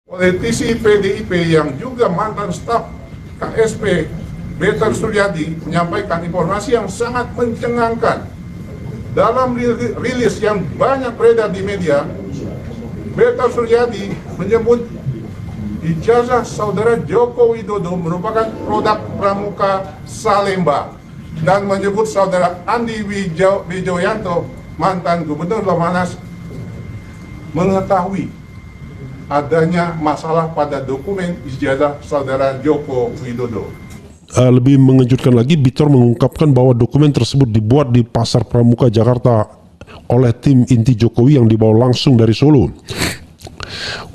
Politisi PDIP yang juga mantan staf KSP Betar Suryadi menyampaikan informasi yang sangat mencengangkan. Dalam rilis yang banyak beredar di media, Betar Suryadi menyebut ijazah saudara Joko Widodo merupakan produk pramuka Salemba dan menyebut saudara Andi Wijoyanto, mantan gubernur Lemhanas, mengetahui adanya masalah pada dokumen ijazah saudara Joko Widodo. Lebih mengejutkan lagi, Bitor mengungkapkan bahwa dokumen tersebut dibuat di Pasar Pramuka Jakarta oleh tim inti Jokowi yang dibawa langsung dari Solo.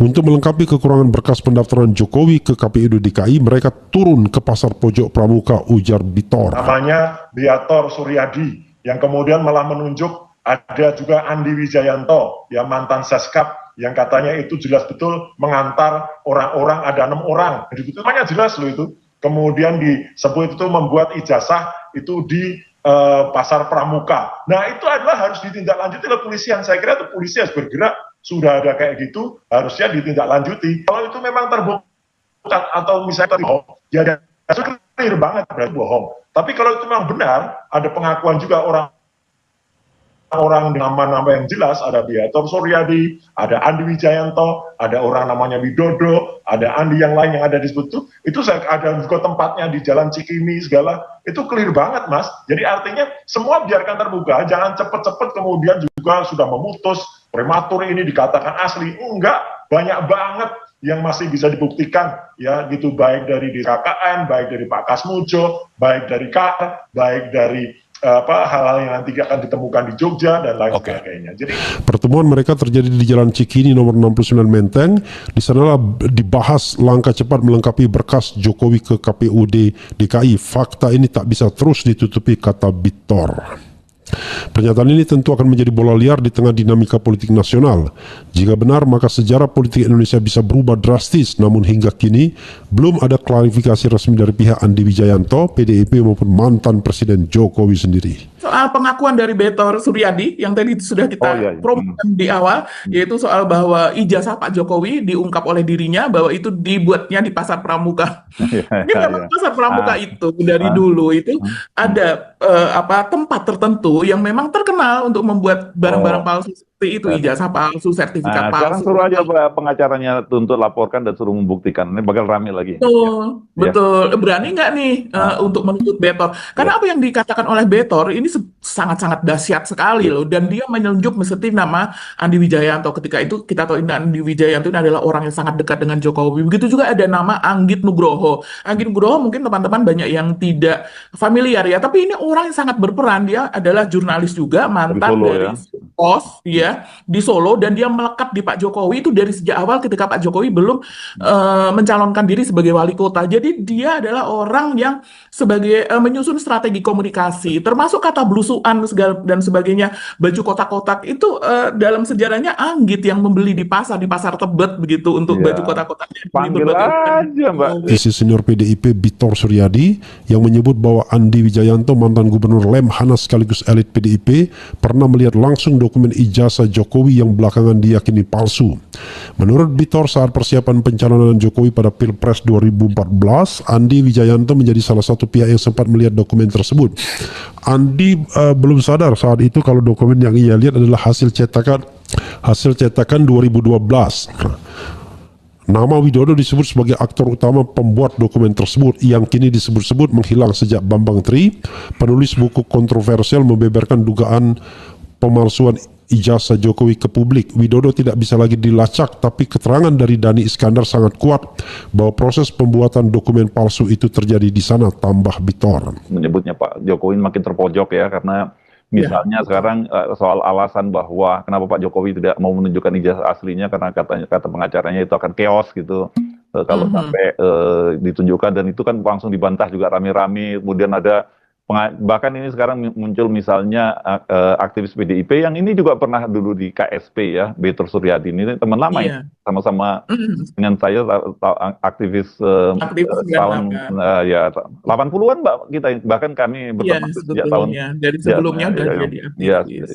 Untuk melengkapi kekurangan berkas pendaftaran Jokowi ke KPU DKI, mereka turun ke Pasar Pojok Pramuka, ujar Bitor. Namanya Beator Suryadi, yang kemudian malah menunjuk ada juga Andi Wijayanto, yang mantan Seskap, yang katanya itu jelas betul mengantar orang-orang, ada 6 orang. Jadi itu namanya jelas loh itu. Kemudian disebut itu membuat ijazah itu di Pasar Pramuka. Nah itu adalah harus ditindaklanjuti oleh polisian. Saya kira itu polisi harus bergerak. Sudah ada kayak gitu, harusnya ditindaklanjuti. Kalau itu memang terbukti atau misalnya bohong, ya itu clear banget berarti bohong. Tapi kalau itu memang benar, ada pengakuan juga orang nama-nama yang jelas, ada Beator Suryadi, ada Andi Wijayanto, ada orang namanya Widodo, ada Andi yang lain yang ada disebut itu saya ada juga tempatnya di Jalan Cikini segala, itu clear banget Mas. Jadi artinya semua biarkan terbuka, jangan cepet-cepet kemudian juga sudah memutus, prematur ini dikatakan asli, enggak, banyak banget yang masih bisa dibuktikan ya gitu, baik dari DKKN, baik dari Pak Kasmujo, baik dari KR, baik dari hal-hal yang nanti akan ditemukan di Jogja dan lain sebagainya. Jadi pertemuan mereka terjadi di Jalan Cikini nomor 69 Menteng. Di sanalah dibahas langkah cepat melengkapi berkas Jokowi ke KPUD DKI. Fakta ini tak bisa terus ditutupi, kata Bitor. Pernyataan ini tentu akan menjadi bola liar di tengah dinamika politik nasional. Jika benar, maka sejarah politik Indonesia bisa berubah drastis, namun hingga kini belum ada klarifikasi resmi dari pihak Andi Wijayanto, PDIP maupun mantan Presiden Jokowi sendiri. Soal pengakuan dari Betor Suryadi yang tadi sudah kita promokan di awal, yaitu soal bahwa ijazah Pak Jokowi diungkap oleh dirinya bahwa itu dibuatnya di Pasar Pramuka. Ini memang Pasar Pramuka itu dari dulu itu ada tempat tertentu yang memang terkenal untuk membuat barang-barang palsu seperti itu, ijazah palsu, sertifikat palsu. Sekarang suruh aja pengacaranya tuntut laporkan dan suruh membuktikan. Ini bakal rame lagi. Betul. Berani nggak nih untuk menuntut Betor? Karena apa yang dikatakan oleh Betor ini sangat-sangat dahsyat sekali loh. Dan dia menunjuk seperti nama Andi Wijayanto. Ketika itu kita tahu Andi Wijayanto ini adalah orang yang sangat dekat dengan Jokowi. Begitu juga ada nama Anggit Nugroho. Anggit Nugroho mungkin teman-teman banyak yang tidak familiar ya. Tapi ini orang yang sangat berperan. Dia adalah jurnalis juga, mantan dari Pos ya, di Solo, dan dia melekat di Pak Jokowi itu dari sejak awal ketika Pak Jokowi belum mencalonkan diri sebagai wali kota. Jadi dia adalah orang yang sebagai menyusun strategi komunikasi, termasuk kata blusukan dan sebagainya, baju kotak-kotak itu dalam sejarahnya Anggit yang membeli di pasar Tebet begitu untuk baju kotak-kotaknya. Panggil aja Mbak. Sisi senior PDIP Bitor Suryadi yang menyebut bahwa Andi Wijayanto, mantan gubernur Lemhanas sekaligus elit PDIP, pernah melihat langsung dokumen ijazah Jokowi yang belakangan diyakini palsu. Menurut Bitor, saat persiapan pencalonan Jokowi pada Pilpres 2014, Andi Wijayanto menjadi salah satu pihak yang sempat melihat dokumen tersebut. Andi belum sadar saat itu kalau dokumen yang ia lihat adalah hasil cetakan 2012. Nama Widodo disebut sebagai aktor utama pembuat dokumen tersebut yang kini disebut-sebut menghilang sejak Bambang Tri, penulis buku kontroversial membeberkan dugaan pemalsuan ijazah Jokowi ke publik. Widodo tidak bisa lagi dilacak, tapi keterangan dari Dhani Iskandar sangat kuat bahwa proses pembuatan dokumen palsu itu terjadi di sana, tambah Bitor. Menyebutnya Pak Jokowi makin terpojok ya, karena misalnya sekarang soal alasan bahwa kenapa Pak Jokowi tidak mau menunjukkan ijazah aslinya karena kata pengacaranya itu akan chaos gitu. Kalau sampai ditunjukkan, dan itu kan langsung dibantah juga rame-rame. Kemudian ada bahkan ini sekarang muncul misalnya aktivis PDIP yang ini juga pernah dulu di KSP ya, Betor Suryadi, ini teman lama ya, sama-sama dengan saya aktivis tahun 80-an Mbak, kita bahkan kami berteman sejak tahun dari sebelumnya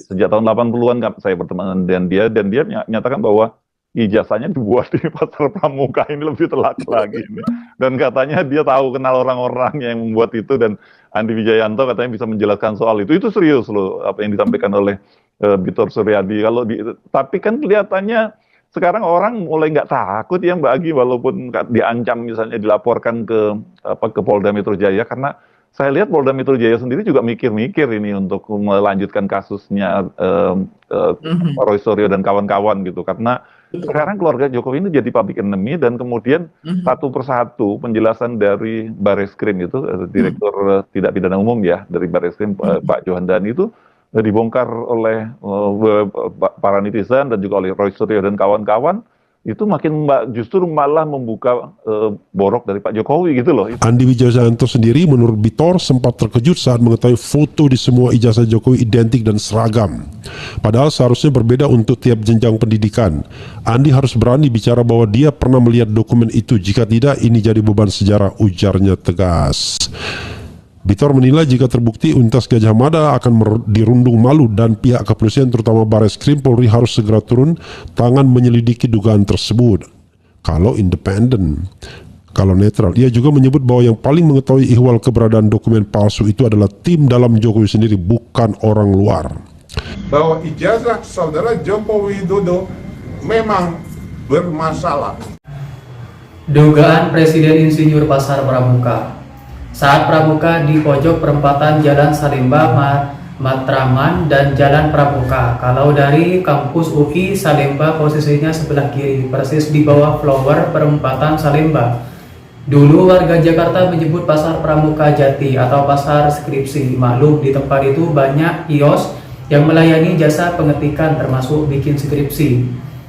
sejak tahun 80-an saya berteman dengan dia, dan dia menyatakan bahwa ijazahnya dibuat di Pasar Pramuka, ini lebih telak lagi ini. Dan katanya dia tahu kenal orang-orang yang membuat itu, dan Andi Wijayanto katanya bisa menjelaskan soal itu. Itu serius loh apa yang disampaikan oleh Bitor Suryadi. Tapi kan kelihatannya sekarang orang mulai nggak takut ya Mbak Agi, walaupun diancam misalnya dilaporkan ke Polda Metro Jaya, karena saya lihat Polda Metro Jaya sendiri juga mikir-mikir ini untuk melanjutkan kasusnya Roy Suryo dan kawan-kawan gitu, karena sekarang keluarga Jokowi ini jadi public enemy, dan kemudian satu persatu penjelasan dari Barreskrim itu, Direktur Tindak Pidana Umum ya dari Barreskrim, Pak Johandani itu dibongkar oleh para netizen dan juga oleh Roy Suryo dan kawan-kawan. Itu justru malah membuka borok dari Pak Jokowi gitu loh. Andi Wijayanto sendiri menurut Bitor sempat terkejut saat mengetahui foto di semua ijazah Jokowi identik dan seragam. Padahal seharusnya berbeda untuk tiap jenjang pendidikan. Andi harus berani bicara bahwa dia pernah melihat dokumen itu, jika tidak ini jadi beban sejarah, ujarnya tegas. Bitor menilai jika terbukti Universitas Gadjah Mada akan dirundung malu, dan pihak kepolisian terutama Barreskrim Polri harus segera turun tangan menyelidiki dugaan tersebut. Kalau independen, kalau netral. Ia juga menyebut bahwa yang paling mengetahui ihwal keberadaan dokumen palsu itu adalah tim dalam Jokowi sendiri, bukan orang luar. Bahwa ijazah saudara Joko Widodo memang bermasalah. Dugaan Presiden Insinyur Pasar Pramuka. Saat Pramuka di pojok perempatan Jalan Salemba, Matraman, dan Jalan Pramuka. Kalau dari kampus UI, Salemba posisinya sebelah kiri, persis di bawah flower perempatan Salemba. Dulu warga Jakarta menyebut Pasar Pramuka Jati atau Pasar Skripsi. Maklum di tempat itu banyak kios yang melayani jasa pengetikan termasuk bikin skripsi.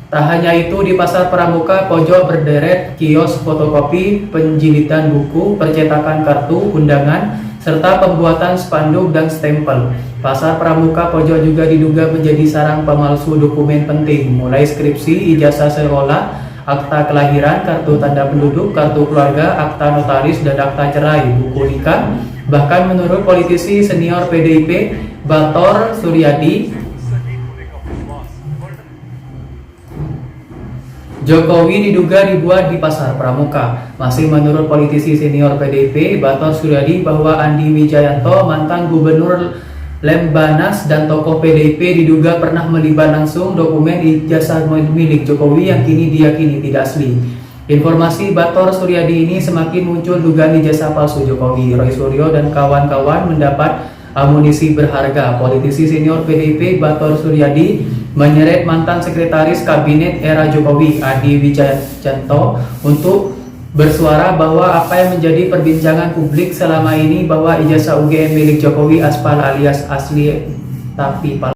Tak hanya itu, di Pasar Pramuka pojok berderet kios fotokopi, penjilitan buku, percetakan kartu undangan, serta pembuatan spanduk dan stempel. Pasar Pramuka pojok juga diduga menjadi sarang pemalsu dokumen penting, mulai skripsi, ijazah sekolah, akta kelahiran, kartu tanda penduduk, kartu keluarga, akta notaris, dan akta cerai, buku nikah. Bahkan menurut politisi senior PDIP Bitor Suryadi, Jokowi diduga dibuat di Pasar Pramuka. Masih menurut politisi senior PDIP Bitor Suryadi bahwa Andi Wijayanto, mantan gubernur Lembanas dan tokoh PDIP, diduga pernah melibat langsung dokumen ijazah milik Jokowi yang kini diyakini tidak asli. Informasi Bitor Suryadi ini semakin muncul dugaan ijazah palsu Jokowi. Roy Suryo dan kawan-kawan mendapat amunisi berharga. Politisi senior PDIP Bitor Suryadi menyeret mantan sekretaris kabinet era Jokowi Andi Wijayanto untuk bersuara bahwa apa yang menjadi perbincangan publik selama ini bahwa ijazah UGM milik Jokowi aspal alias asli tapi palsu.